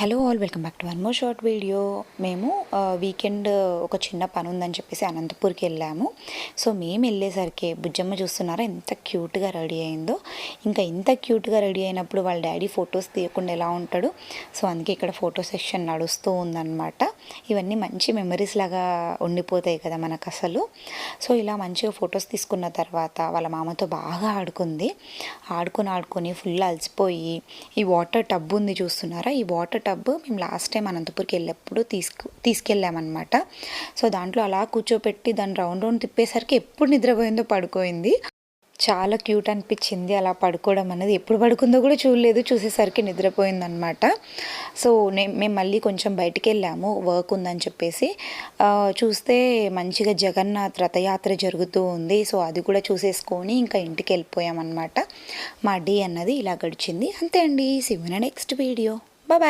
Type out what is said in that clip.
Hello all, welcome back to one more short video. మేము weekend ఒక చిన్న పని ఉందని చెప్పేసి అనంతపూర్కి వెళ్ళాము. సో మేము వెళ్ళేసరికి బుజ్జమ్మ చూస్తున్నారా ఎంత క్యూట్గా రెడీ అయిందో. ఇంకా ఇంత క్యూట్గా రెడీ అయినప్పుడు వాళ్ళ డాడీ ఫొటోస్ తీయకుండా ఎలా ఉంటాడు. సో అందుకే ఇక్కడ ఫోటో సెక్షన్ నడుస్తూ ఉందన్నమాట. ఇవన్నీ మంచి మెమరీస్ లాగా ఉండిపోతాయి కదా మనకు అసలు. సో ఇలా మంచిగా ఫొటోస్ తీసుకున్న తర్వాత వాళ్ళ మామతో బాగా ఆడుకొని ఫుల్ అలసిపోయి ఈ వాటర్ టబ్ ఉంది చూస్తున్నారా. ఈ వాటర్ టబ్ మేము లాస్ట్ టైం అనంతపూర్కి వెళ్ళినప్పుడు తీసుకెళ్ళామన్నమాట. సో దాంట్లో అలా కూర్చోపెట్టి దాన్ని రౌండ్ తిప్పేసరికి ఎప్పుడు నిద్రపోయిందో పడుకోయింది. చాలా క్యూట్ అనిపించింది అలా పడుకోవడం అనేది. ఎప్పుడు పడుకుందో కూడా చూడలేదు, చూసేసరికి నిద్రపోయిందనమాట. సో మేము మళ్ళీ కొంచెం బయటికి వెళ్ళాము, వర్క్ ఉందని చెప్పేసి. చూస్తే మంచిగా జగన్నాథ్ రథయాత్ర జరుగుతూ ఉంది. సో అది కూడా చూసేసుకొని ఇంకా ఇంటికి వెళ్ళిపోయామన్నమాట. మా డే అన్నది ఇలా గడిచింది. అంతే అండి. See you in next video. Bye.